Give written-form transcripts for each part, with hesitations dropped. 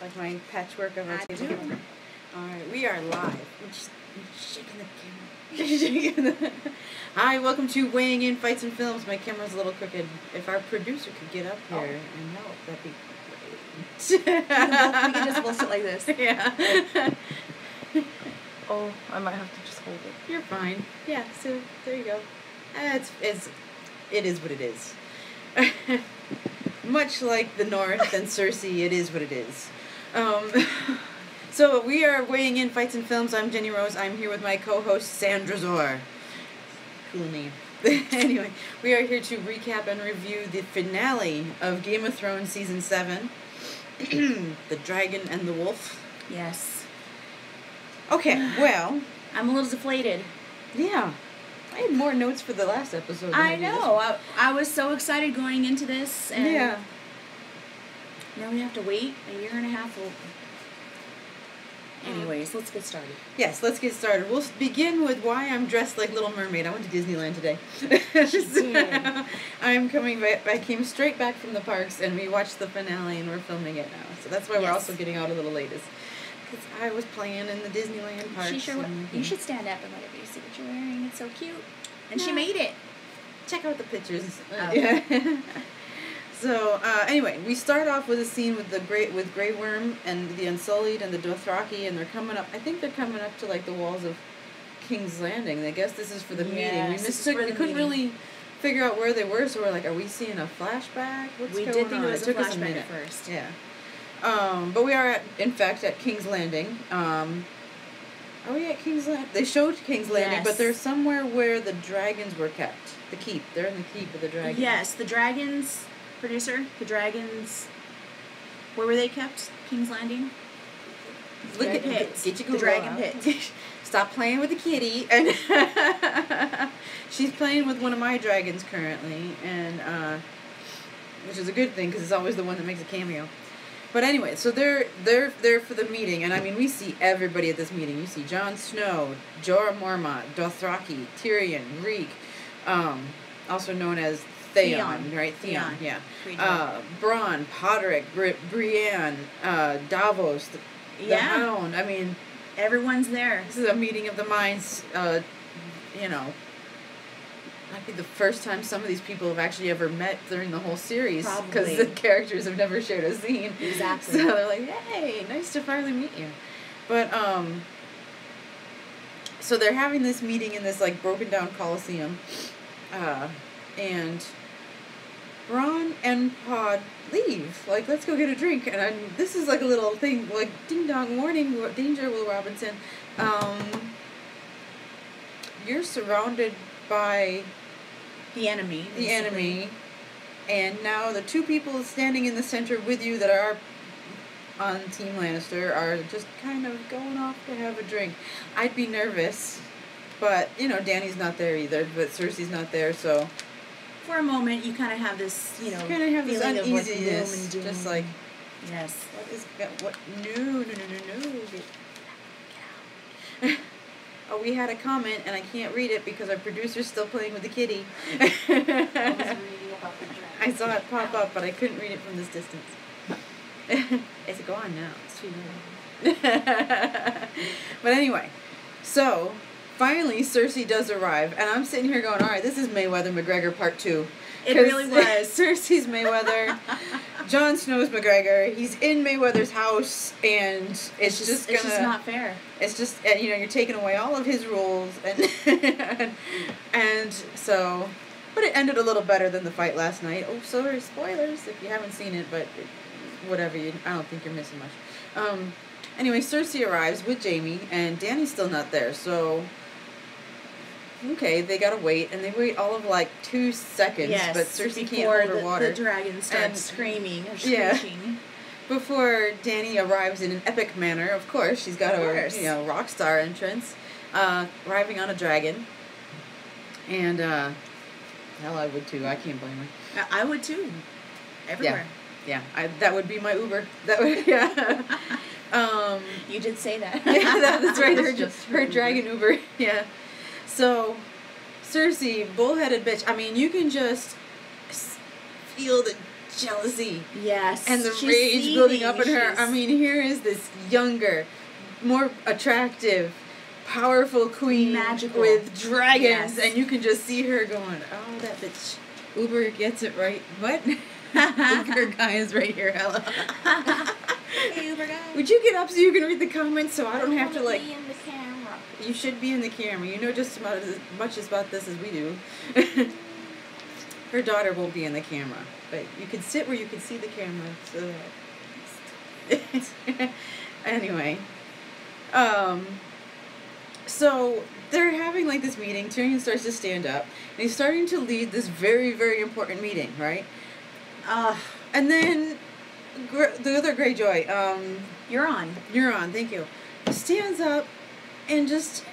Like my patchwork of our table. Alright, we are live. I'm just shaking the camera. Hi, welcome to Weighing In Fights and Films. My camera's a little crooked. If our producer could get up here and help, that'd be great. We can just hold it like this. Yeah. Oh, I might have to just hold it. You're fine. Yeah, so there you go. It is what it is. Much like the North and Cersei, it is what it is. So we are Weighing In Fights and Films. I'm Jenny Rose. I'm here with my co-host Sandra Zor. Cool name. Anyway, we are here to recap and review the finale of Game of Thrones Season 7. The Dragon and the Wolf. Yes. Okay, well... I'm a little deflated. Yeah. I had more notes for the last episode. I know. I was so excited going into this. And yeah. Now we have to wait a year and a half. Anyways, let's get started. Yes, let's get started. We'll begin with why I'm dressed like Little Mermaid. I went to Disneyland today. I'm coming back. I came straight back from the parks, and we watched the finale, and we're filming it now. So that's why we're also getting out a little late. Because I was playing in the Disneyland parks. You should stand up and let everybody see what you're wearing. It's so cute. And she made it. Check out the pictures. Oh. Yeah. So, anyway, we start off with a scene with Grey Worm and the Unsullied and the Dothraki, and they're coming up. I think they're coming up to, like, the walls of King's Landing. I guess this is for the meeting. We couldn't really figure out where they were, so we're like, are we seeing a flashback? What's going on? We did think it was a flashback minute at first. Yeah. But we are, in fact, at King's Landing. Are we at King's Landing? They showed King's Landing, but they're somewhere where the dragons were kept. The keep. They're in the keep of the dragons. Yes, the dragons... Producer, the dragons... Where were they kept? King's Landing? Look at Pit. Get your Google the Dragon out. Pit. Stop playing with the kitty. And she's playing with one of my dragons currently, and which is a good thing because it's always the one that makes a cameo. But anyway, so they're there for the meeting, and I mean we see everybody at this meeting. You see Jon Snow, Jorah Mormont, Dothraki, Tyrion, Reek, also known as Theon, right? Theon, yeah. Bronn, Podrick, Brienne, Davos, the Hound. I mean, everyone's there. This is a meeting of the minds. You know, might be the first time some of these people have actually ever met during the whole series, because the characters have never shared a scene. Exactly. So they're like, "Hey, nice to finally meet you." But so they're having this meeting in this like broken down Coliseum, and Bronn and Pod leave. Like, let's go get a drink. And this is like a little thing, like, ding dong, warning, danger, Will Robinson. You're surrounded by the enemy. The enemy. And now the two people standing in the center with you that are on Team Lannister are just kind of going off to have a drink. I'd be nervous. But, you know, Dany's not there either. But Cersei's not there, so... For a moment, you kind of have this, you know, kind of have this uneasiness, of like doom and just like, yes. What is what? No. Get out. Oh, we had a comment, and I can't read it because our producer's still playing with the kitty. I was reading about the dragon. I saw it pop up, but I couldn't read it from this distance. It's gone now. It's too late. But anyway, so... Finally, Cersei does arrive, and I'm sitting here going, all right, this is Mayweather-McGregor Part 2. It really was. Cersei's Mayweather, Jon Snow's McGregor, he's in Mayweather's house, and it's just not fair. It's just, you know, you're taking away all of his rules, and so, but it ended a little better than the fight last night. Oh, sorry, spoilers if you haven't seen it, but whatever, I don't think you're missing much. Anyway, Cersei arrives with Jaime, and Dany's still not there, so... Okay, they gotta wait, and they wait all of like 2 seconds, but Cersei can't hold her water. The dragon starts screaming or screeching. Yeah. Before Dany arrives in an epic manner, of course, she's got her, rock star entrance, arriving on a dragon. And, hell, I would too. I can't blame her. I would too. Everywhere. Yeah. That would be my Uber. That would, yeah. You did say that. Yeah, that's right. Her dragon Uber. Yeah. So, Cersei, bullheaded bitch. I mean, you can just feel the jealousy. Yes. And the She's rage building up in seething. her. I mean, here is this younger, more attractive, powerful queen Magical. with dragons, Yes. and you can just see her going, "Oh, that bitch, Uber gets it right." What? Uber guy is right here. Hello. Hey, Uber guy. Would you get up so you can read the comments so I don't have to like? Be in the camera. You should be in the camera. You know just about as much about this as we do. Her daughter won't be in the camera, but you can sit where you can see the camera. So anyway, so they're having like this meeting. Tyrion starts to stand up, and he's starting to lead this very, very important meeting, right? And then the other Greyjoy, Euron, thank you, stands up and just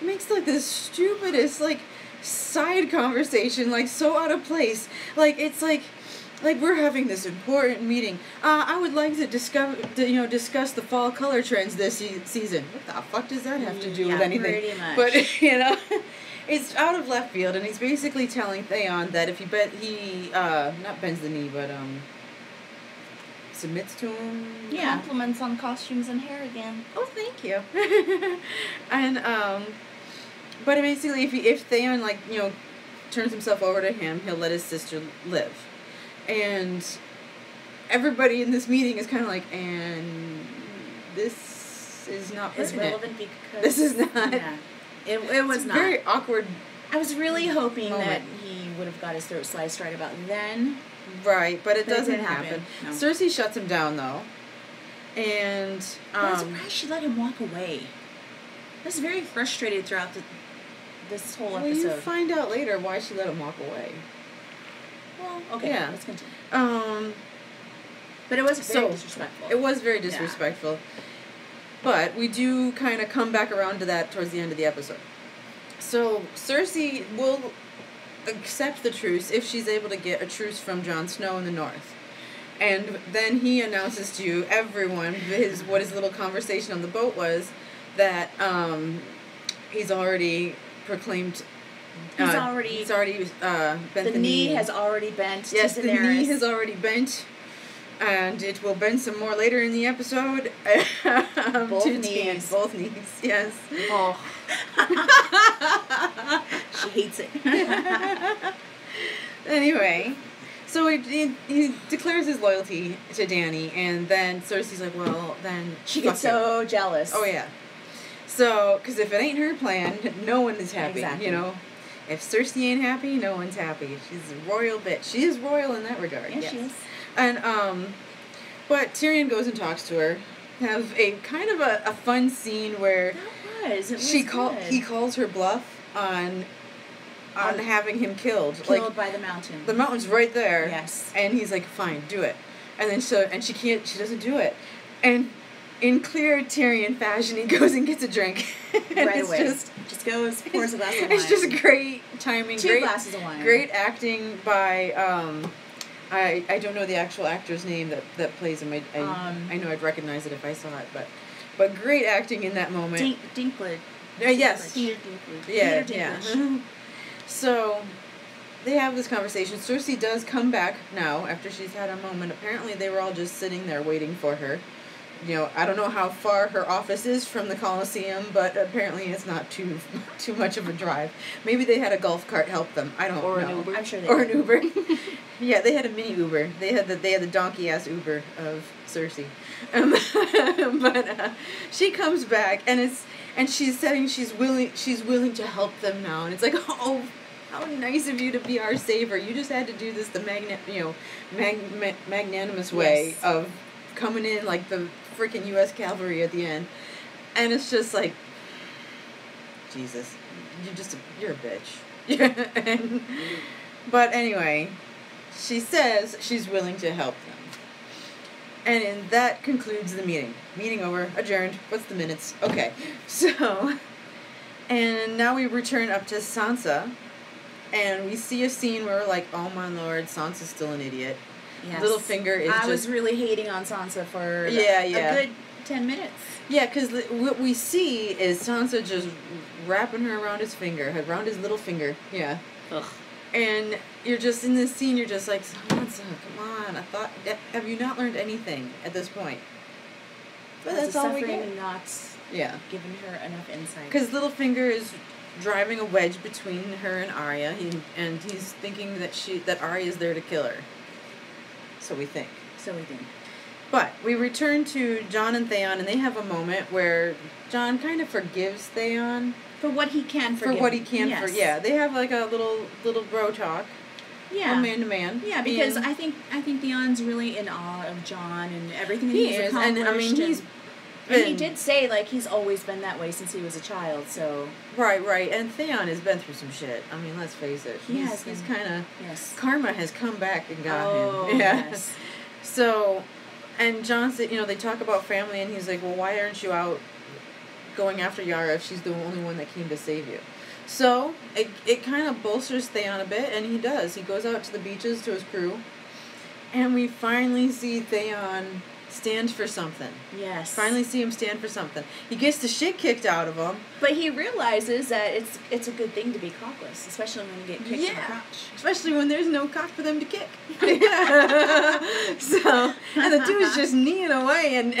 makes like the stupidest like side conversation, like so out of place. Like it's like we're having this important meeting. I would like to discuss the fall color trends this season. What the fuck does that have to do with anything? Pretty much. But it's out of left field, and he's basically telling Theon that if he not bends the knee, but submits to him. Yeah. Compliments on costumes and hair again. Oh, thank you. And but basically, if Theon turns himself over to him, he'll let his sister live. And everybody in this meeting is kind of like, and this is not It's pertinent. relevant because This is not. Yeah. It was It's not. very awkward. I was really hoping moment. that he would have got his throat sliced right about then. Right, but it But it doesn't didn't happen. happen. No. Cersei shuts him down, though. And I'm surprised she let him walk away. I was very frustrated throughout this whole well, episode. you find out later why she let him walk away. Well, okay, Yeah. let's continue. But it was very disrespectful. It was very disrespectful. But we do kind of come back around to that towards the end of the episode. So Cersei will accept the truce if she's able to get a truce from Jon Snow in the north. And then he announces to everyone what his little conversation on the boat was, that he's already proclaimed. He's already bent the knee has already bent. Yes, to the Daenerys. knee has already bent, and it will bend some more later in the episode. Both to knees. Both knees, yes. Oh. She hates it. Anyway, so he declares his loyalty to Dany, and then Cersei's like, well, then She gets so jealous. Oh, yeah. So, because if it ain't her plan, no one is happy, Exactly. you know? If Cersei ain't happy, no one's happy. She's a royal bitch. She is royal in that regard. Yeah, she is. And, but Tyrion goes and talks to her. Have a kind of a fun scene where It was he good. calls her bluff on having him killed. Killed by the mountain. The mountain's right there. Yes. And he's like, fine, do it. And then she doesn't do it. And in clear Tyrion fashion, he goes and gets a drink. And Right it's away. Just goes, pours a glass of wine. It's just great timing. Two glasses of wine. Great acting by, I don't know the actual actor's name that plays him. I know I'd recognize it if I saw it, but great acting in that moment. Dinklage. Yes. Peter Dinklage. Yeah, Peter yeah. Dinklage. So, they have this conversation. Cersei does come back now after she's had a moment. Apparently, they were all just sitting there waiting for her. You know, I don't know how far her office is from the Colosseum, but apparently it's not too much of a drive. Maybe they had a golf cart help them. I don't know. Or an Uber. I'm sure they Or did. an Uber. Yeah, they had a mini Uber. They had the donkey ass Uber of Cersei. But she comes back and she's saying she's willing to help them now, and it's like, oh, how nice of you to be our savior. You just had to do this the magnanimous way Yes. of coming in like the freaking U.S. cavalry at the end, and it's just like, Jesus, you're a bitch. But anyway, she says she's willing to help them. And that concludes the meeting. Meeting over, adjourned. What's the minutes? Okay. So, and now we return up to Sansa, and we see a scene where we're like, oh my lord, Sansa's still an idiot. Yes. Littlefinger is I was really hating on Sansa for Yeah. a good 10 minutes. Yeah, because what we see is Sansa just wrapping her around his finger, around his little finger. Yeah. Ugh. And you're just in this scene, you're just like, Sansa, come on. Have you not learned anything at this point? But that's all we suffering get. not Yeah. giving her enough insight. Because Littlefinger is driving a wedge between her and Arya, and he's thinking that Arya is there to kill her. So we think. But we return to Jon and Theon, and they have a moment where Jon kind of forgives Theon For what he can forgive. for what he can. Yes. They have like a little bro talk. Yeah. Man to man. Yeah, because And I think Theon's really in awe of Jon and everything that he he's is, accomplished. and I mean he's. And he did say, like, he's always been that way since he was a child, so... Right. And Theon has been through some shit. I mean, let's face it. He's kind of... Yes. Karma has come back and got Oh, him. Yeah. yes. So, and Jon said, they talk about family, and he's like, well, why aren't you out going after Yara if she's the only one that came to save you? So, it kind of bolsters Theon a bit, and he does. He goes out to the beaches to his crew, and we finally see Theon stand for something. Yes. Finally see him stand for something. He gets the shit kicked out of him. But he realizes that it's a good thing to be cockless, especially when you get kicked in the Yeah. crotch. Especially when there's no cock for them to kick. So, and the dude's just kneeing away, and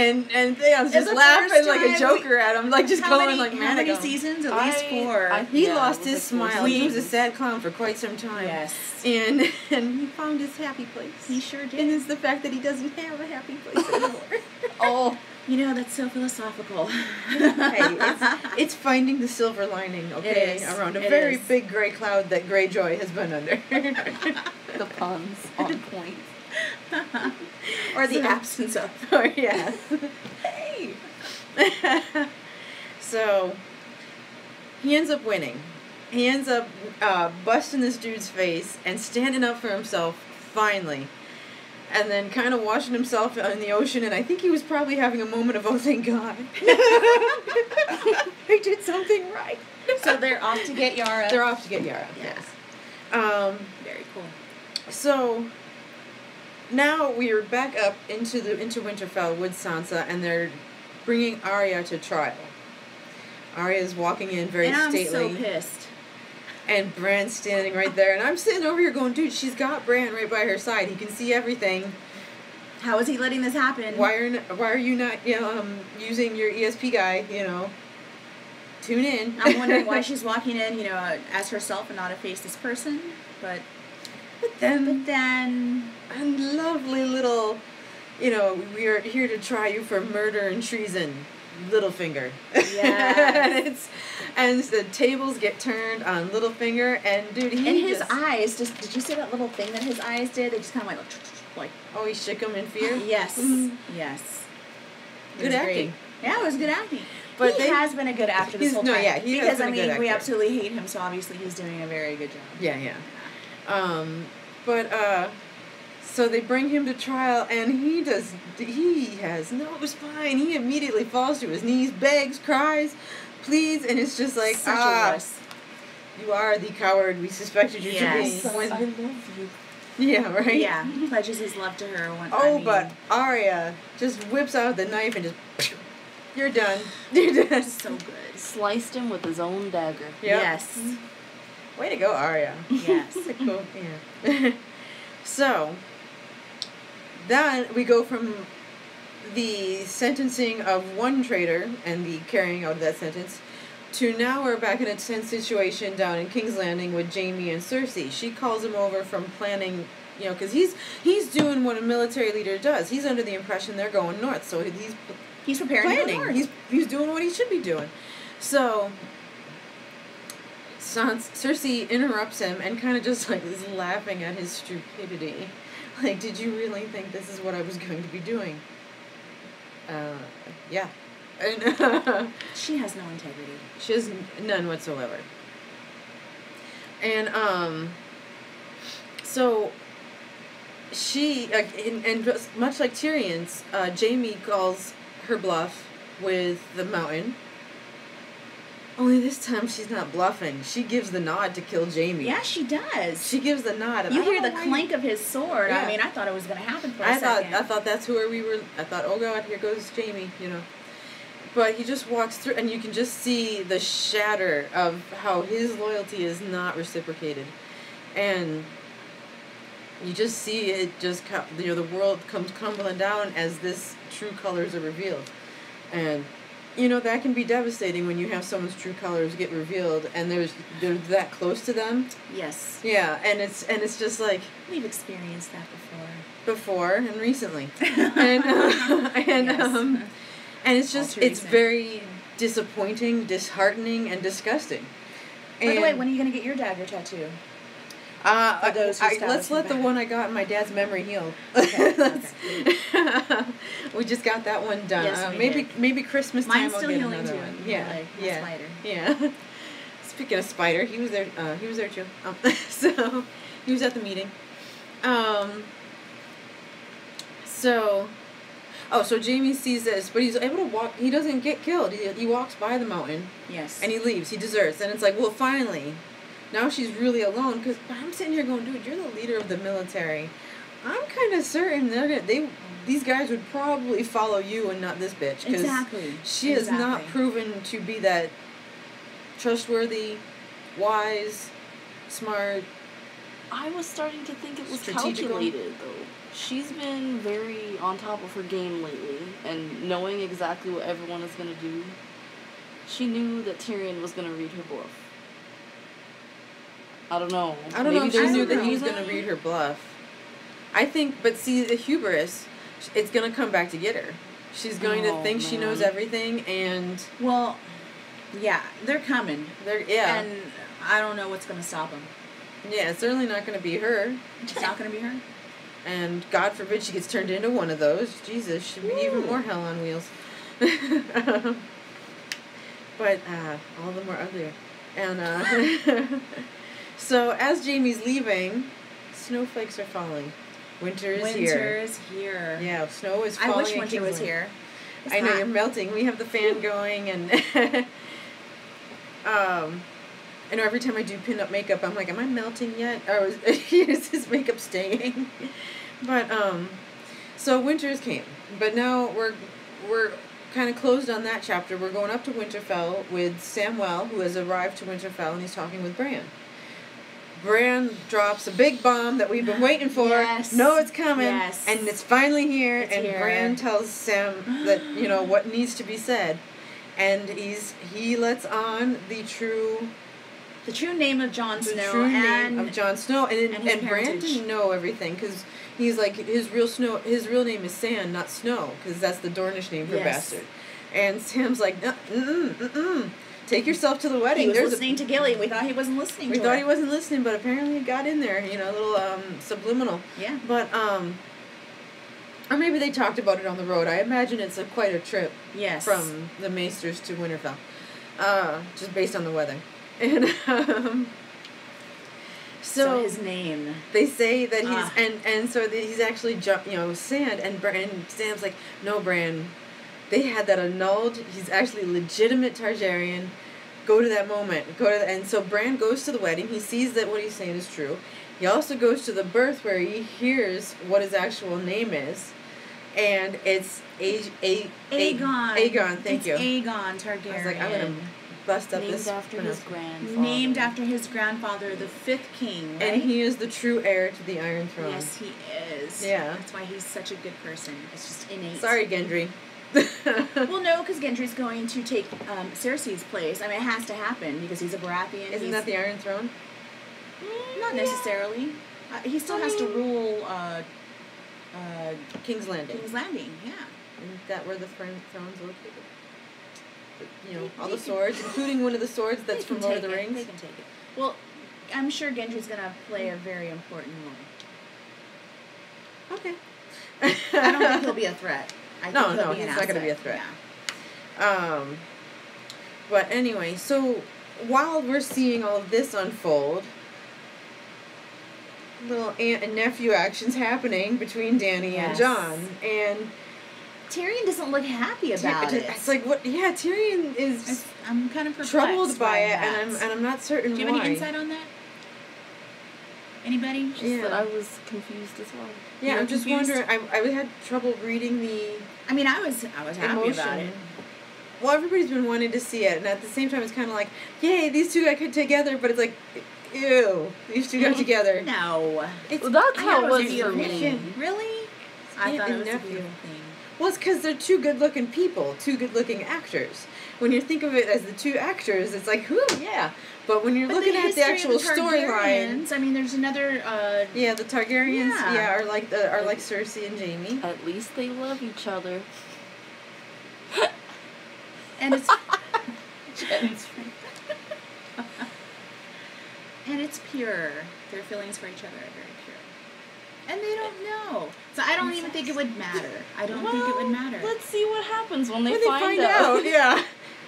Theon's just the laughing first like a time joker at him, like just How going many, like how manic. many seasons? At least 4. He Yeah, lost it his was like 4 smile. He was a seasons. sad clown for quite some time. Yes. And he found his happy place. He sure did. And it's the fact that he doesn't have a happy place anymore. Oh, You know, that's so philosophical. Hey, it's finding the silver lining, okay, It is. around a It very is. big gray cloud that Greyjoy has been under. the puns on point. Or the So- absence of. Oh, yes. Hey! So, he ends up winning. He ends up busting this dude's face and standing up for himself, finally. And then kind of washing himself in the ocean, and I think he was probably having a moment of, oh, thank God. I did something right. So they're off to get Yara. They're off to get Yara, Yeah. yes. Very cool. So, now we are back up into Winterfell with Sansa, and they're bringing Arya to trial. Arya's walking in very And I'm stately. so pissed. And Bran's standing right there, and I'm sitting over here going, dude, she's got Bran right by her side. He can see everything. How is he letting this happen? Why are you not using your ESP guy? Tune in. I'm wondering why she's walking in, as herself and not a faceless person. But then then lovely little, we are here to try you for murder and treason. Littlefinger. Yes. And the tables get turned on Littlefinger, and dude, his eyes, did you see that little thing that his eyes did? They just kind of went like, oh, he shook him in fear. yes, Mhm. yes. It Good was acting. great. Yeah, it was good acting. But He has been a good actor this whole time. he has because been a good we actor. absolutely hate him, so obviously he's doing a very good job. Yeah. So they bring him to trial, and he has no spine. He immediately falls to his knees, begs, cries, pleads, and it's just like, Such a wuss. you are the coward we suspected you Yes. to be. I love you. Yeah, right? Yeah, pledges his love to her. But Arya just whips out the knife and just, you're done. You're done. so good. Sliced him with his own dagger. Yep. Yes. Way to go, Arya. Yes. Cool. Yeah. So, then we go from the sentencing of one traitor and the carrying out of that sentence to now we're back in a tense situation down in King's Landing with Jaime and Cersei. She calls him over from planning, because he's doing what a military leader does. He's under the impression they're going north, so He's preparing to go planning. north. He's doing what he should be doing. So Cersei interrupts him and kind of just like is laughing at his stupidity. Like, did you really think this is what I was going to be doing? Yeah. And She has no integrity. she has none whatsoever. And so she and much like Tyrion's, Jaime calls her bluff with the mountain. Only this time she's not bluffing. She gives the nod to kill Jaime. Yeah, she does. She gives the nod. And You I don't hear the know why- clank of his sword. Yeah. I mean, I thought it was going to happen for a I second. thought that's where we were. I thought, oh God, here goes Jaime, But he just walks through, and you can just see the shatter of how his loyalty is not reciprocated. And you just see it just, the world comes crumbling down as this true colors are revealed. And, that can be devastating when you have someone's true colors get revealed and they're that close to them. Yes. Yeah, and it's just like... We've experienced that before. Before and recently. And it's just, it's very disappointing, disheartening, and disgusting. By the way, when are you going to get your dagger tattoo? Let's let the one I got in my dad's memory heal. Okay. We just got that one done. Yes, maybe Christmas time. Mine's still I'll get healing another too. one. Yeah, yeah, Spider. yeah. Speaking of Spider, he was there. He was there too. So he was at the meeting. So Jamie sees this, but he's able to walk. He doesn't get killed. He walks by the mountain. Yes. And he leaves. He deserts. And it's like, well, finally. Now she's really alone, because I'm sitting here going, dude, you're the leader of the military. I'm kind of certain these guys would probably follow you and not this bitch. Cause exactly. She has not proven to be that trustworthy, wise, smart. I was starting to think it was Strategical. calculated, though. She's been very on top of her game lately, and knowing exactly what everyone is going to do, she knew that Tyrion was going to read her bluff. I don't know. I don't know if she I knew don't that he was know. going to read her bluff. I think, but see, the hubris, it's going to come back to get her. She's going to think she knows everything, and... Well, yeah, they're coming. Yeah. And I don't know what's going to stop them. Yeah, it's certainly not going to be her. It's not going to be her? And God forbid she gets turned into one of those. Jesus, should be even more hell on wheels. But all the more uglier. And so as Jamie's leaving, snowflakes are falling. Winter is here. Yeah, snow is falling. I wish in winter was Kingsland. here. I know, you're melting. We have the fan going, and I know every time I do pin-up makeup, I'm like, am I melting yet? Or is this makeup staying? But, so winters came. But now we're kind of closed on that chapter. We're going up to Winterfell with Samwell, who has arrived to Winterfell, and he's talking with Bran. Bran drops a big bomb that we've been waiting for. Yes. Know it's coming. Yes. And it's finally here. It's and here. Bran tells Sam that, what needs to be said. And he lets on the true name of Jon Snow. Name of Jon Snow. And Bran parentage. didn't know everything, because he's like, his real name is Sand, not Snow, because that's the Dornish name for bastard. And Sam's like, take yourself to the wedding. He was listening to Gilly. We thought he wasn't listening to her. We thought he wasn't listening, but apparently it got in there, a little subliminal. Yeah. But, or maybe they talked about it on the road. I imagine it's quite a trip. Yes. From the Maesters to Winterfell. Just based on the weather. And, so his name. They say that he's, so he's actually, Sand, and Sam's like, no, Bran, they had that annulled. He's actually a legitimate Targaryen. Go to that moment. And so Bran goes to the wedding. He sees that what he's saying is true. He also goes to the birth where he hears what his actual name is. And it's Aegon. Aegon, thank you. Aegon Targaryen. I was like, I'm going to bust up this. Named after his grandfather. Named after his grandfather, the 5th king, right? And he is the true heir to the Iron Throne. Yes, he is. Yeah. That's why he's such a good person. It's just innate. Sorry, Gendry. Well, no, because Gendry's going to take Cersei's place. I mean, it has to happen because he's a Baratheon. Isn't that the Iron Throne? Not necessarily. He still has to rule King's Landing. King's Landing, yeah. Isn't that where the throne's located? All the swords, including one of the swords that's from Lord of the Rings. They can take it. Well, I'm sure Gendry's going to play a very important role. Okay. I don't think he'll be a threat. He's not going to be a threat. Yeah. But anyway, so while we're seeing all of this unfold, little aunt and nephew actions happening between Dany and Jon, and Tyrion doesn't look happy about it. It's like, what? Yeah, Tyrion is. I'm kind of perplexed troubled by it, that. and I'm not certain why. Do you have any insight on that? Anybody? Just that I was confused as well. Yeah, I'm just wondering. I had trouble reading the. I mean, I was happy about it. Well, everybody's been wanting to see it, and at the same time, it's kind of like, yay, these two got together, but it's like, Ew. These two got together. No. Well, that's I how thought it was a for beautiful me. thing. Really? I aunt thought it and was a nephew. beautiful thing. Well, it's because they're two good-looking people, two good-looking actors. When you think of it as the two actors, it's like, whoo, yeah. But when you're looking at the actual storyline, I mean, there's another. yeah, the Targaryens, Yeah. are like Cersei and Jaime. At least they love each other. And it's Jen's and it's pure. Their feelings for each other are very pure, and they don't know. So I don't even think it would matter. I don't think it would matter. Let's see what happens when they When find out. Yeah.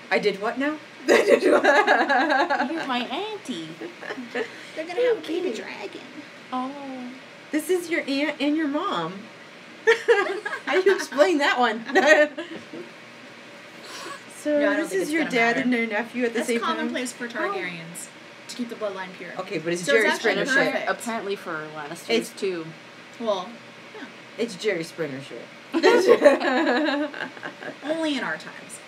I did what now? You're my auntie. They're gonna have a baby dragon. Oh. This is your aunt and your mom. How do you explain that one? So No, I don't this think is it's your gonna dad matter. and their nephew at the That's same time? commonplace for Targaryens to keep the bloodline pure. Okay, but it's So Jerry it's actually Springer shit. perfect. Apparently for Lannisters It's- too. Well, It's Jerry Springer shit. only in our times.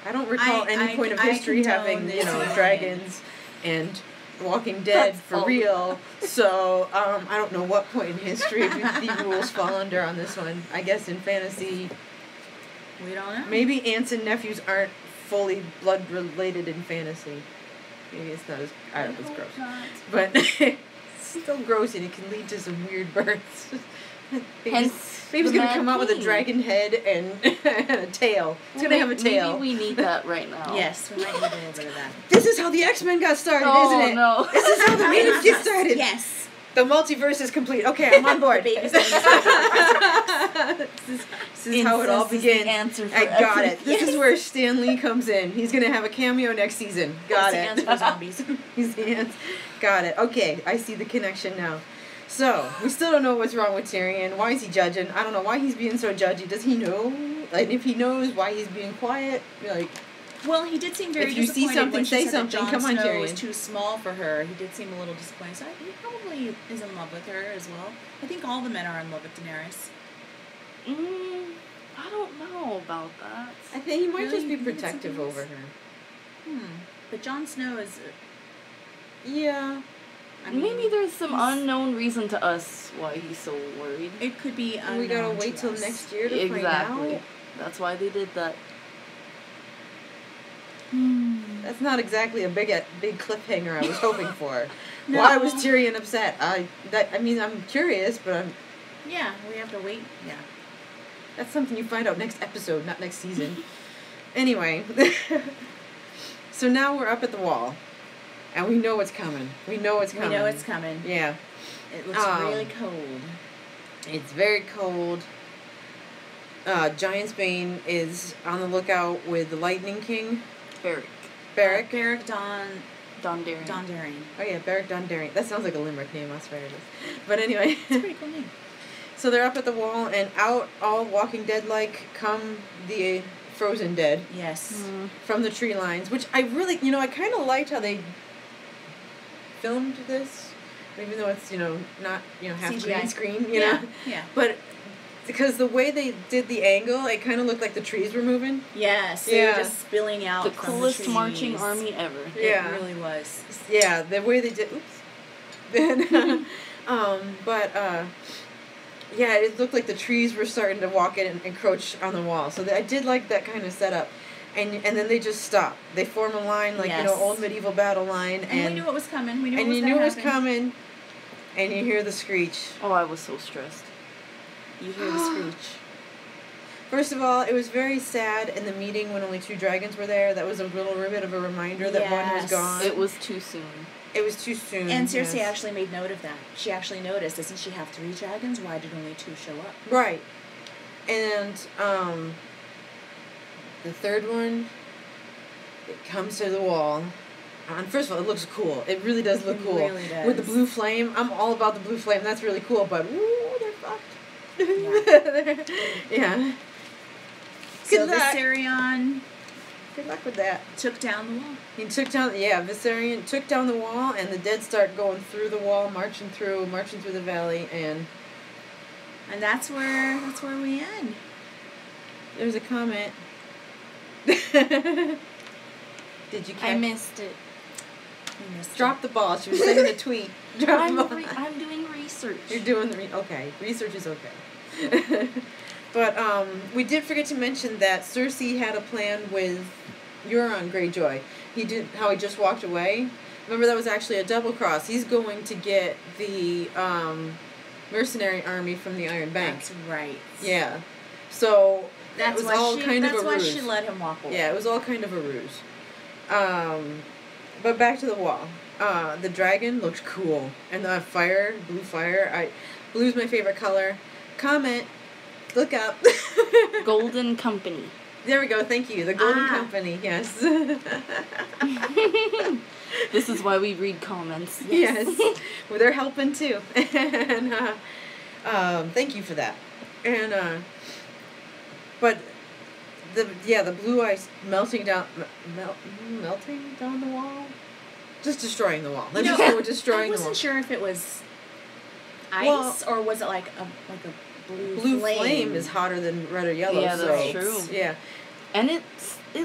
I don't recall any point of I history condone having, this line. dragons and Walking Dead That's for all. real. So, I don't know what point in history the rules fall under on this one. I guess in fantasy, We don't know. maybe aunts and nephews aren't fully blood related in fantasy. Maybe it's not as, I don't know, it's gross. But it's still gross and it can lead to some weird births. Hence, Baby's the gonna Mad come out with a King. dragon head and a tail. It's gonna have a tail. Maybe we need that right now. Yes, we might need a little bit of that. This is how the X-Men got started, Oh, isn't it? no. This is how the mutants get started. Yes. The multiverse is complete. Okay, I'm on board. The baby's this is how it all Incest is begins. the answer for I got it. everything. This is where Stan Lee comes in. He's gonna have a cameo next season. Got That's the it. answer for zombies. He's the answer. Got it. Okay, I see the connection now. So, we still don't know what's wrong with Tyrion. Why is he judging? I don't know why he's being so judgy. Does he know? And if he knows, why he's being quiet? Like, Well, he did seem very If you see disappointed something, when she say said that something. Jon Come on, Snow was Tyrion. too small for her. He did seem a little disappointed. So he probably is in love with her as well. I think all the men are in love with Daenerys. I don't know about that. I think he might Really? just be You think it's protective something over else? her. But Jon Snow is. Yeah. I mean, Maybe there's some he's- unknown reason to us why he's so worried. It could be. We gotta unknown wait to till us. next year to Exactly. find out. That's why they did that. That's not exactly a big cliffhanger I was hoping for. No. Why was Tyrion upset? I'm curious, but Yeah, we have to wait. Yeah. that's something you find out next episode, not next season. Anyway, so now we're up at the wall, and we know what's coming. We know it's coming. We know it's coming. Yeah, It looks really cold. it's very cold. Giantsbane is on the lookout with the Lightning King, Beric. Beric. Beric Dondarrion. Dondarrion. Oh yeah, Beric Dondarrion. That sounds like a Limerick name, I swear it is. But anyway. It's a pretty cool name. So they're up at the wall, and out, all Walking Dead-like, come the frozen dead Yes. from the tree lines, which I really, I kind of liked how they filmed this, even though it's, not, half CGI. green screen, Yeah. Yeah. But because the way they did the angle, it kind of looked like the trees were moving. Yes. They Yeah. were just spilling out. The from coolest trees. marching army ever. Yeah. It really was. Yeah, the way they did. Oops. Then, yeah, it looked like the trees were starting to walk in and encroach on the wall. So I did like that kind of setup. And then they just stop. They form a line, like, Yes. old medieval battle line. And we knew it was coming. We knew and it was you gonna knew it was happen. coming. And you hear the screech. Oh, I was so stressed. You hear the screech. First of all, it was very sad in the meeting when only 2 dragons were there. That was a little bit of a reminder that one was Yes. gone. It was too soon. It was too soon. And Cersei yes. actually made note of that. She actually noticed, doesn't she have 3 dragons? Why did only 2 show up? Right. And, the third one, it comes to the wall. And first of all, it looks cool. It really does look It cool. really does. With the blue flame. I'm all about the blue flame. That's really cool. But, ooh, they're fucked. Yeah. So Good luck. Viserion Good luck with that. took down the wall. He took down, Viserion took down the wall, and the dead start going through the wall, marching through the valley, and And that's where we end. there's a comment. Did you catch? I missed it. Drop the ball. She was saying a tweet. Drop the ball. I'm doing research. You're doing okay. Research is okay. But we did forget to mention that Cersei had a plan with Euron Greyjoy. He just walked away. Remember, that was actually a double cross. He's going to get the mercenary army from the Iron Bank. That's right. Yeah. So that's it was all kind of a ruse. That's why she let him walk away. Yeah, it was all kind of a ruse. But back to the wall. The dragon looked cool, and the blue fire. Blue's my favorite color. Comment. Look up. Golden Company. There we go. Thank you. The Golden Company. Yes. This is why we read comments. Yes. Well, they're helping too. And thank you for that. And but the blue ice melting down the wall. Just destroying the wall. Let's just go with destroying the wall. I wasn't sure if it was ice or was it like a blue flame is hotter than red or yellow. Yeah, that's true. Yeah. And it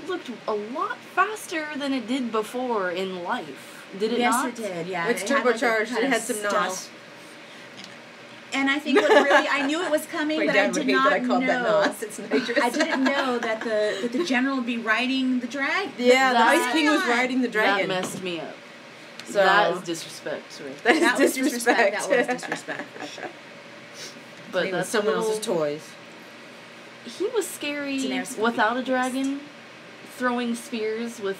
looked a lot faster than it did before in life. Did it not? Yes, it did. Yeah, it's turbocharged. It had some NOS. And I think what really, I knew it was coming, but I did not know. That NOS. It's nitrous. I didn't know that the general would be riding the dragon. Yeah, the Ice King was riding the dragon. That messed me up. So that is disrespect, right? That is disrespect. That was disrespect. But that's someone else's toys. He was scary without a dragon, throwing spears with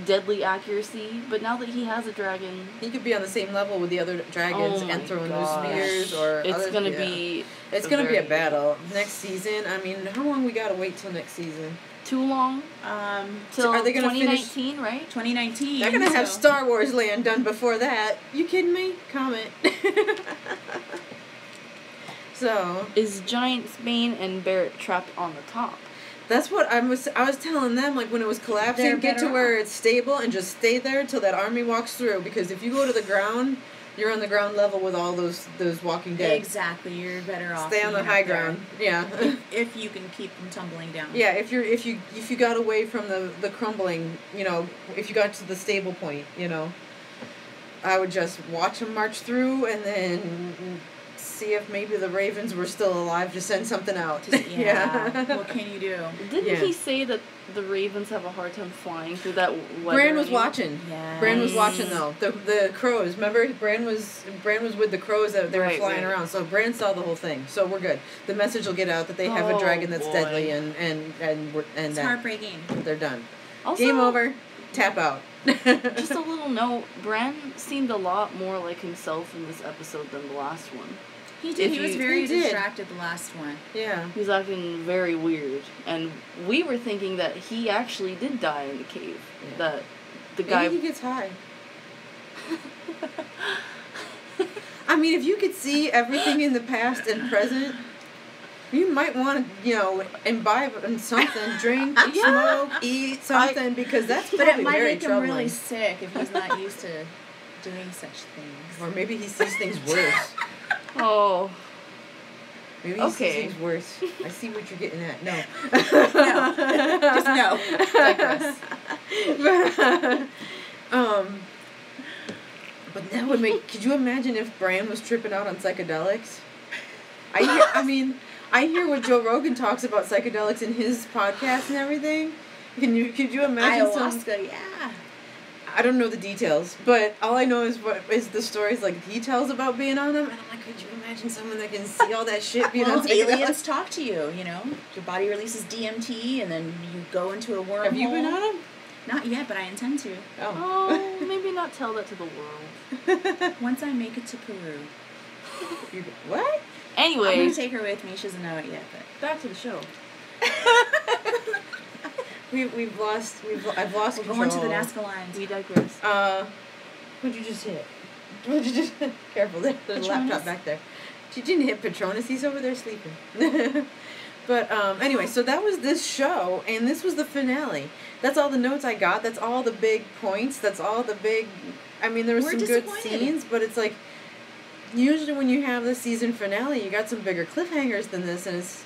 deadly accuracy. But now that he has a dragon, he could be on the same level with the other dragons and throwing those spears. Or it's gonna be. It's gonna be a battle next season. I mean, how long we gotta wait till next season? Too long. Till are they gonna 2019, right? 2019. They're gonna have Star Wars Land done before that. You kidding me? Comment. So is Giant Spain and Barrett trapped on the top? That's what I was telling them, like when it was collapsing, get to where it's stable and just stay there till that army walks through, because if you go to the ground, you're on the ground level with all those Walking Dead. Exactly, you're better off. Stay on the high ground. Yeah. If you can keep them tumbling down. Yeah, if you got away from the crumbling, if you got to the stable point, I would just watch them march through and then see if maybe the ravens were still alive to send something out. Yeah. What can you do? Didn't he say that the ravens have a hard time flying through that weather? Bran was watching. Yeah. Bran was watching though. The crows. Remember, Bran was with the crows that they were flying around. So Bran saw the whole thing. So we're good. The message will get out that they have a dragon that's deadly and it's heartbreaking. They're done. Also, game over. Tap out. Just a little note. Bran seemed a lot more like himself in this episode than the last one. He did. He was very distracted the last one. Yeah. He was acting very weird. And we were thinking that he actually did die in the cave. Yeah. That the guy... Maybe he gets high. I mean, if you could see everything in the past and present, you might want to, imbibe in something, drink, smoke, eat something, because that's probably very troubling. But it might make him really sick if he's not used to doing such things. Or maybe he sees things worse. Oh. Maybe he sees things worse. I see what you're getting at. No. No. Just no. Digress. But that would make... Could you imagine if Bran was tripping out on psychedelics? I hear what Joe Rogan talks about psychedelics in his podcast and everything. Could you imagine ayahuasca, yeah. I don't know the details, but all I know is the stories, like details about being on them, and I'm like, could you imagine someone that can see all that shit being on aliens talk to you, Your body releases DMT, and then you go into a wormhole. Have you been on them? Not yet, but I intend to. Oh, maybe not tell that to the world. Once I make it to Peru. What? Anyway. I'm going to take her with me. She doesn't know it yet, but... Back to the show. I've lost control. We're going to the Nazca lines. We digress. What'd you just hit? Careful, there's a laptop back there. She didn't hit Patronus. He's over there sleeping. But anyway, so that was this show, and this was the finale. That's all the notes I got. That's all the big points. That's all the big... I mean, there were some good scenes, but it's like... Usually when you have the season finale, you got some bigger cliffhangers than this, and it's...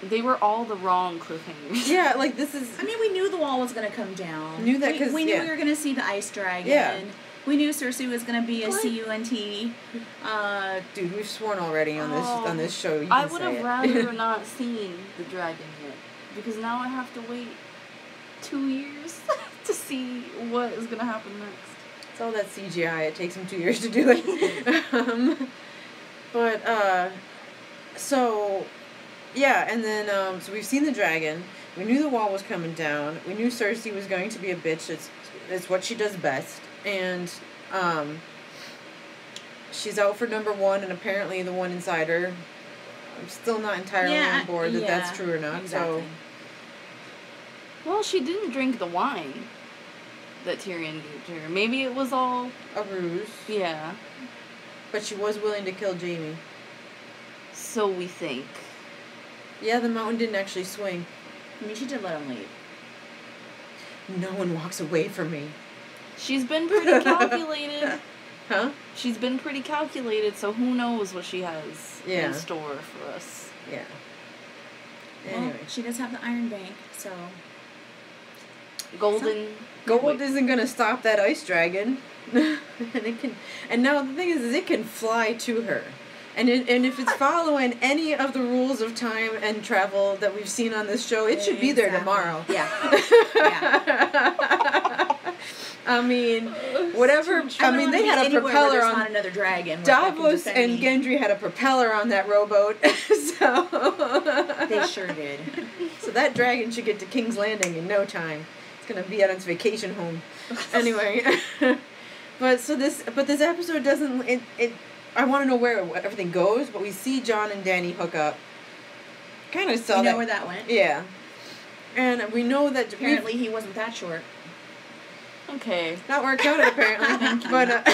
They were all the wrong cliffhangers. Yeah, like, this is... I mean, we knew the wall was going to come down. Knew that 'cause, we knew yeah. we were going to see the ice dragon. Yeah. We knew Cersei was going to be a What? CUNT. Dude, we've sworn already on this show. You I can would say have it. rather not seen the dragon yet. Because now I have to wait 2 years to see what is going to happen next. It's all that CGI. It takes them 2 years to do it. So, yeah, and then, so we've seen the dragon. We knew the wall was coming down. We knew Cersei was going to be a bitch. It's what she does best. And, she's out for number one, and apparently the one inside her. I'm still not entirely on board that that's true or not. Exactly. Well, she didn't drink the wine that Tyrion gave to her. Maybe it was all... So, a ruse. Yeah. But she was willing to kill Jaime. So we think. Yeah, the mountain didn't actually swing. I mean, she did let him leave. No one walks away from me. She's been pretty calculated. Huh? She's been pretty calculated, so who knows what she has Yeah. in store for us. Yeah. Well, Anyway. she does have the Iron Bank, so... Golden... Gold Wait. isn't gonna stop that ice dragon. And now the thing is it can fly to her. And if it's following any of the rules of time and travel that we've seen on this show, it should be there Exactly. tomorrow. Yeah. Yeah. I mean, whatever. I mean, they had a propeller there's on. not another dragon. where they can Davos defend and me. Gendry had a propeller on that rowboat, so They sure did. So that dragon should get to King's Landing in no time. It's gonna be at its vacation home. Anyway, but this episode doesn't. It I want to know where everything goes, but we see Jon and Dany hook up. Kind of saw You know that. where that went? Yeah, and we know that Apparently he wasn't that short. Okay. not worked out apparently, but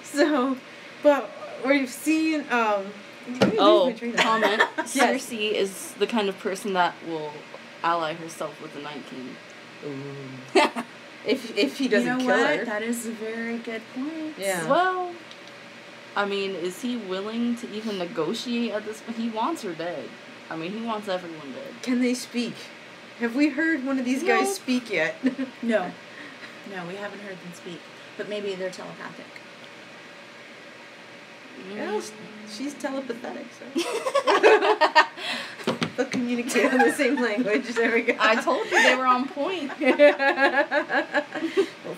so, but we've seen Oh, comment. Yes. Cersei is the kind of person that will ally herself with the Night King. if he doesn't you know kill what? her. That is a very good point. Yeah. Well, I mean, is he willing to even negotiate at this point? He wants her dead. I mean, he wants everyone dead. Can they speak? Have we heard one of these guys No. speak yet? No, we haven't heard them speak. But maybe they're telepathic. Well, she's telepathetic, so. They'll communicate in the same language. There we go. I told you they were on point. Well,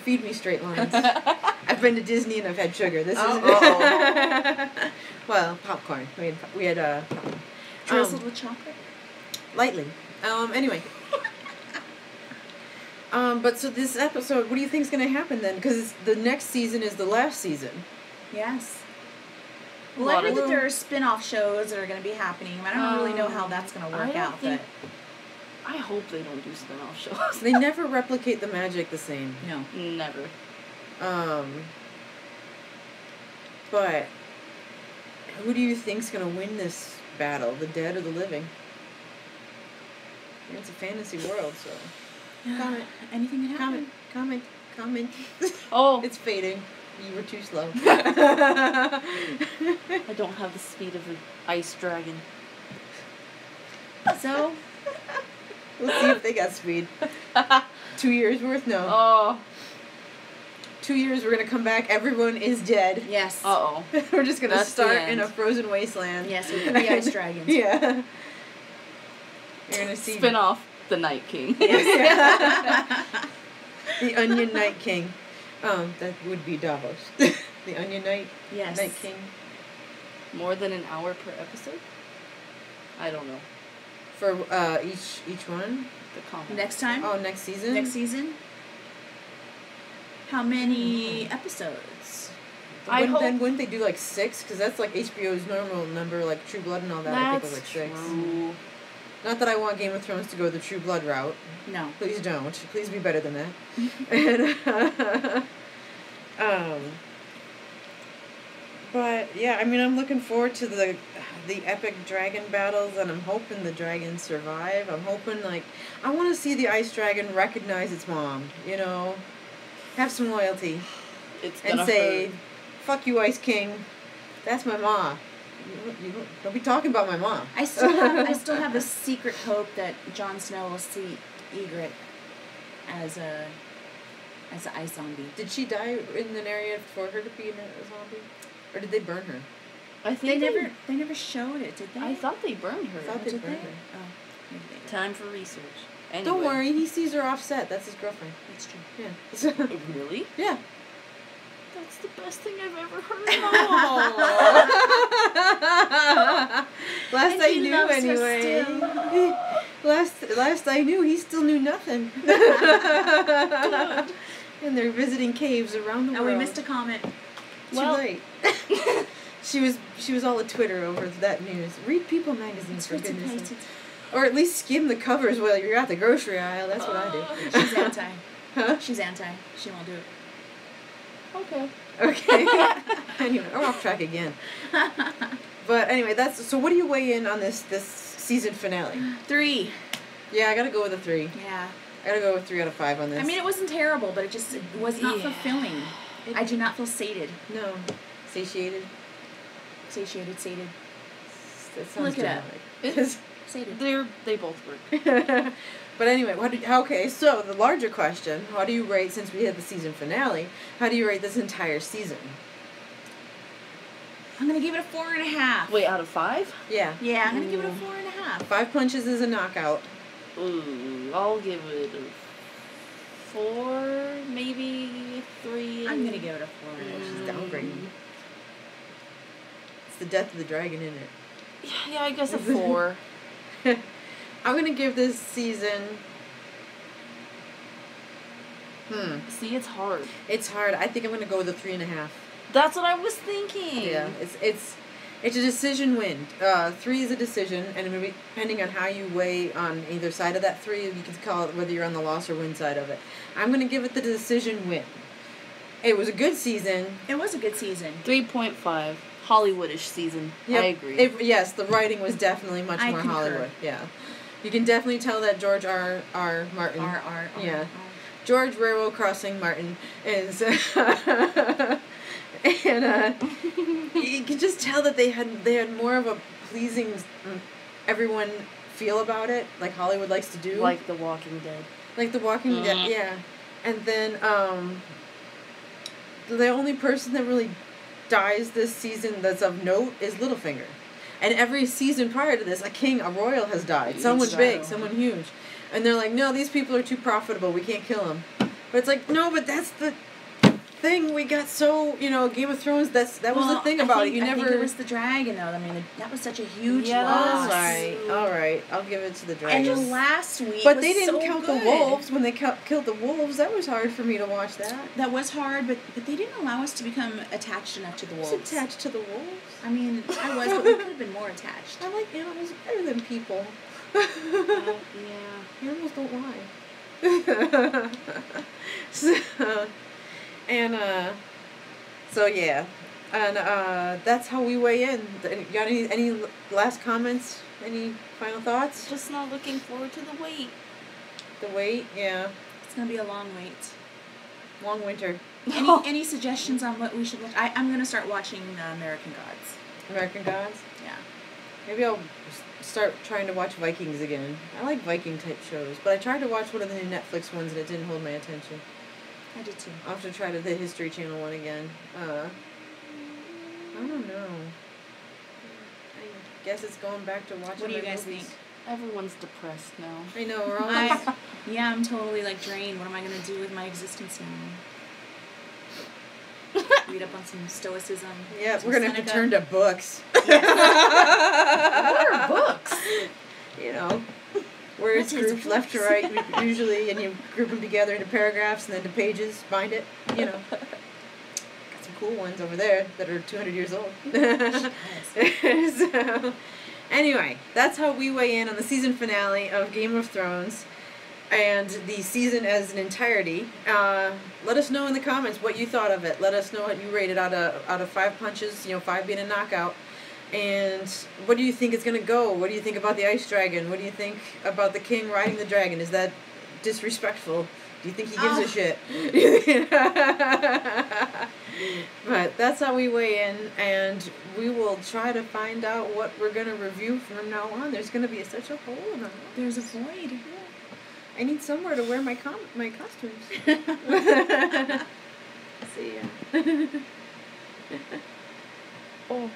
feed me straight lines. I've been to Disney and I've had sugar. This is well, popcorn. We had popcorn. Drizzled with chocolate? Lightly. Anyway. But so this episode, what do you think is going to happen then? Because the next season is the last season. Yes. Well, I heard that there are spin-off shows that are going to be happening. I don't really know how that's going to work out, but... I hope they don't do spin-off shows. They never replicate the magic the same. No. Never. But who do you think's going to win this battle, the dead or the living? It's a fantasy world, so... Comment. Anything can happen. Comment. Oh. It's fading. You were too slow. I don't have the speed of an ice dragon. So... We'll see if they got speed. 2 years worth? No. Oh. 2 years, we're going to come back. Everyone is dead. Yes. Uh-oh. We're just going to That's the start end. in a frozen wasteland. Yes, with 3 ice dragons. Yeah. You're going to see... Spin off the Night King. Yes. The Onion Night King. That would be Davos. The Onion Night. Yes. Night King. More than an hour per episode? I don't know. For each one? The comment. Next time? Oh, next season? Next season? How many episodes? Then wouldn't they do like 6? Because that's like HBO's normal number, like True Blood and all that. I think it was like 6. True. Not that I want Game of Thrones to go the True Blood route. No. Please don't. Please be better than that. And, but yeah, I mean, I'm looking forward to the epic dragon battles, and I'm hoping the dragons survive. I'm hoping I want to see the ice dragon recognize its mom. You know, have some loyalty, It's and gonna say, hurt. "Fuck you, Ice King. That's my ma." don't be talking about my mom. I still have a secret hope that Jon Snow will see Ygritte as a ice zombie. Did she die in an area for her to be a zombie, or did they burn her? I think They never showed it, did they? I thought they burned her. I thought they Did burned they? her. Oh, maybe they did. Time for research. Anyway. Don't worry, he sees her offset. That's his girlfriend. That's true. Yeah. Really? Yeah. That's the best thing I've ever heard. Last And I he knew, loves her anyway. still. Last I knew, he still knew nothing. And they're visiting caves around the world. Oh, we missed a comment. Too late. She was all a Twitter over that news. Read People magazine for goodness sake. Or at least skim the covers while you're at the grocery aisle. That's what I do. She's anti. Huh? She's anti. She won't do it. Okay. Okay. Anyway, we're off track again. But anyway, so what do you weigh in on this season finale? 3. Yeah, I gotta go with a 3. Yeah. I gotta go with 3 out of 5 on this. I mean, it wasn't terrible, but it was not fulfilling. I do not feel sated. No. Satiated? Satiated, sated. That sounds Look it up. dramatic. Sated. They both work. But anyway, okay, so the larger question, how do you rate, since we had the season finale, how do you rate this entire season? I'm going to give it a 4.5. Wait, out of 5? Yeah. Yeah, I'm going to give it a 4.5. 5 punches is a knockout. Ooh, I'll give it a 4, maybe 3. I'm going to give it a 4. She's downgrading. It's the death of the dragon, isn't it? Yeah, I guess a 4. I'm gonna give this season. See, it's hard. It's hard. I think I'm gonna go with a 3.5. That's what I was thinking. Yeah, it's a decision win. 3 is a decision, and depending on how you weigh on either side of that 3, you can call it whether you're on the loss or win side of it. I'm gonna give it the decision win. It was a good season. It was a good season. 3.5. Hollywoodish season. Yep. I agree. Yes, the writing was definitely much more concur. Hollywood. Yeah, you can definitely tell that George R. Martin. Yeah. George Railroad Crossing Martin is, and you can just tell that they had more of a pleasing everyone feel about it, like Hollywood likes to do. Like The Walking Dead. Like The Walking Dead, yeah. And then the only person that really dies this season that's of note is Littlefinger. And every season prior to this, a royal has died. Someone big, someone huge. And they're like, no, these people are too profitable. We can't kill them. But it's like, no, but that's the thing. We got so, Game of Thrones, that was the thing about it. I think it was the dragon, though. I mean, that was such a huge loss. All right. I'll give it to the dragon. And last week But they didn't count good. the wolves. When they killed the wolves, that was hard for me to watch that. That was hard, but they didn't allow us to become attached enough to the wolves. I was attached to the wolves. I mean, I was, but we could have been more attached. I like animals better than people. Yeah. Animals don't lie. So yeah, and that's how we weigh in. You got any last comments? Any final thoughts? Just not looking forward to the wait. The wait, yeah. It's gonna be a long wait. Long winter. Any suggestions on what we should watch? I'm gonna start watching American Gods. American Gods? Yeah. Maybe I'll start trying to watch Vikings again. I like Viking type shows, but I tried to watch one of the new Netflix ones and it didn't hold my attention. I did too. I'll have to try the History Channel one again. I don't know. I guess it's going back to watching. What do you guys movies. think? Everyone's depressed now. I know, we're all I'm totally drained. What am I gonna do with my existence now? Read up on some stoicism. Yeah, some we're gonna have to Seneca. turn to books. What are books? Where it's grouped left to right usually, and you group them together into paragraphs and then to pages, bind it. Got some cool ones over there that are 200 years old. So, anyway, that's how we weigh in on the season finale of Game of Thrones and the season as an entirety. Let us know in the comments what you thought of it. Let us know what you rated out of 5 punches, 5 being a knockout. And what do you think it's going to go? What do you think about the ice dragon? What do you think about the king riding the dragon? Is that disrespectful Do you think he gives a shit? But that's how we weigh in, and we will try to find out what we're going to review from now on. There's going to be such a hole in our house. There's a void. Yeah. I need somewhere to wear my costumes. See ya. Oh.